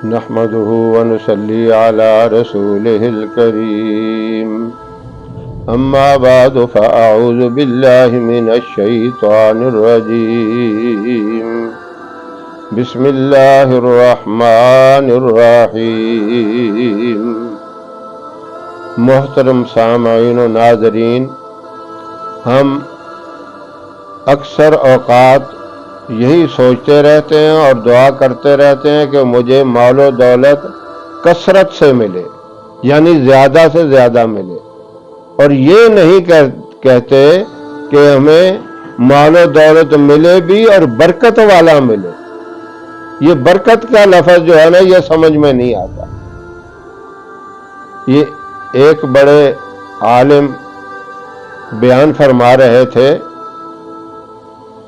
نحمده ونصلي على رسوله الكريم أما بعد فأعوذ بالله من الشيطان الرجيم بسم الله الرحمن الرحيم۔ محترم سامعین و ناظرین، ہم اکثر اوقات یہی سوچتے رہتے ہیں اور دعا کرتے رہتے ہیں کہ مجھے مال و دولت کثرت سے ملے، یعنی زیادہ سے زیادہ ملے، اور یہ نہیں کہتے کہ ہمیں مال و دولت ملے بھی اور برکت والا ملے۔ یہ برکت کا لفظ جو ہے نا، یہ سمجھ میں نہیں آتا۔ یہ ایک بڑے عالم بیان فرما رہے تھے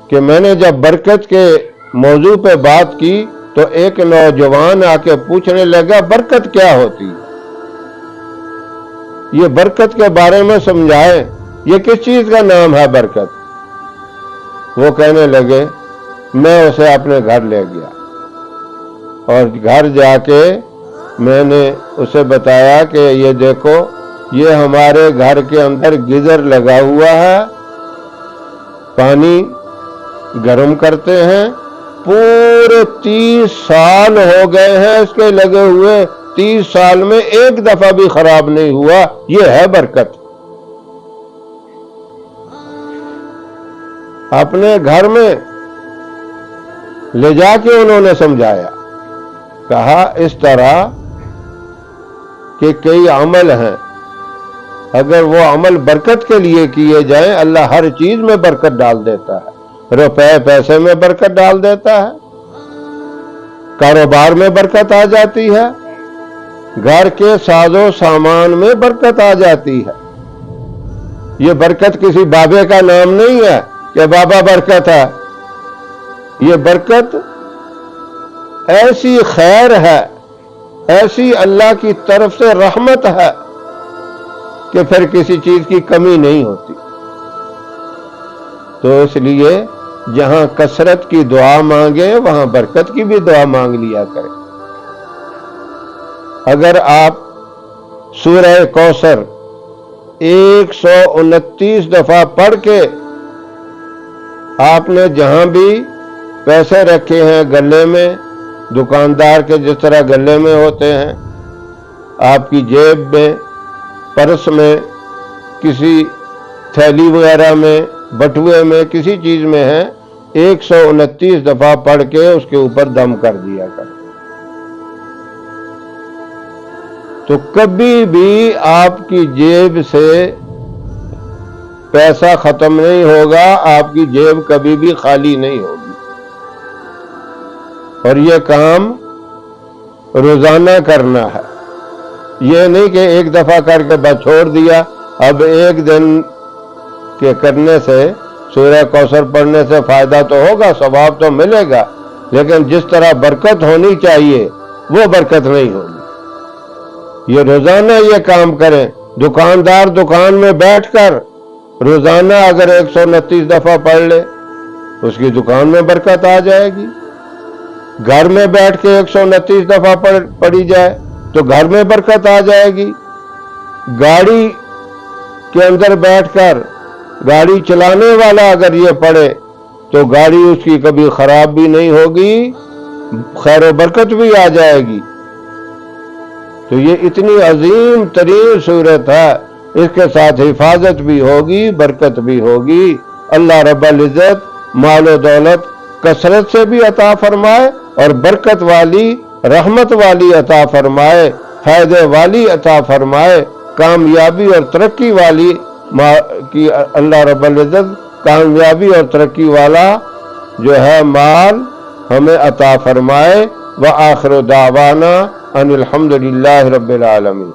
کہ میں نے جب برکت کے موضوع پہ بات کی تو ایک نوجوان آ کے پوچھنے لگا برکت کیا ہوتی ہے، یہ برکت کے بارے میں سمجھائیں، یہ کس چیز کا نام ہے برکت؟ وہ کہنے لگے، میں اسے اپنے گھر لے گیا اور گھر جا کے میں نے اسے بتایا کہ یہ دیکھو، یہ ہمارے گھر کے اندر گیزر لگا ہوا ہے، پانی گرم کرتے ہیں، پورے 30 سال ہو گئے ہیں اس کے لگے ہوئے، 30 سال میں ایک دفعہ بھی خراب نہیں ہوا، یہ ہے برکت۔ اپنے گھر میں لے جا کے انہوں نے سمجھایا، کہا اس طرح کہ کئی عمل ہیں، اگر وہ عمل برکت کے لیے کیے جائیں، اللہ ہر چیز میں برکت ڈال دیتا ہے، روپے پیسے میں برکت ڈال دیتا ہے، کاروبار میں برکت آ جاتی ہے، گھر کے ساز و سامان میں برکت آ جاتی ہے۔ یہ برکت کسی بابے کا نام نہیں ہے کہ بابا برکت ہے، یہ برکت ایسی خیر ہے، ایسی اللہ کی طرف سے رحمت ہے کہ پھر کسی چیز کی کمی نہیں ہوتی۔ تو اس لیے جہاں کثرت کی دعا مانگے وہاں برکت کی بھی دعا مانگ لیا کریں۔ اگر آپ سورہ کوثر 129 دفعہ پڑھ کے آپ نے جہاں بھی پیسے رکھے ہیں گلے میں، دکاندار کے جس طرح گلے میں ہوتے ہیں، آپ کی جیب میں، پرس میں، کسی تھیلی وغیرہ میں، بٹوے میں، کسی چیز میں ہے، 129 دفعہ پڑھ کے اس کے اوپر دم کر دیا کر، تو کبھی بھی آپ کی جیب سے پیسہ ختم نہیں ہوگا، آپ کی جیب کبھی بھی خالی نہیں ہوگی۔ اور یہ کام روزانہ کرنا ہے، یہ نہیں کہ ایک دفعہ کر کے بس چھوڑ دیا۔ اب ایک دن کے کرنے سے، سورہ کوثر پڑھنے سے فائدہ تو ہوگا، ثواب تو ملے گا، لیکن جس طرح برکت ہونی چاہیے وہ برکت نہیں ہوگی۔ یہ روزانہ یہ کام کریں۔ دکاندار دکان میں بیٹھ کر روزانہ اگر 129 دفعہ پڑھ لے، اس کی دکان میں برکت آ جائے گی۔ گھر میں بیٹھ کے 129 دفعہ پڑھی جائے تو گھر میں برکت آ جائے گی۔ گاڑی کے اندر بیٹھ کر گاڑی چلانے والا اگر یہ پڑھے تو گاڑی اس کی کبھی خراب بھی نہیں ہوگی، خیر و برکت بھی آ جائے گی۔ تو یہ اتنی عظیم ترین صورت ہے، اس کے ساتھ حفاظت بھی ہوگی، برکت بھی ہوگی۔ اللہ رب العزت مال و دولت کثرت سے بھی عطا فرمائے اور برکت والی، رحمت والی عطا فرمائے، فائدے والی عطا فرمائے، کامیابی اور ترقی والی کی اللہ رب العزت کامیابی اور ترقی والا جو ہے مال ہمیں عطا فرمائے۔ وآخر دعوانا ان الحمد للہ رب العالمین۔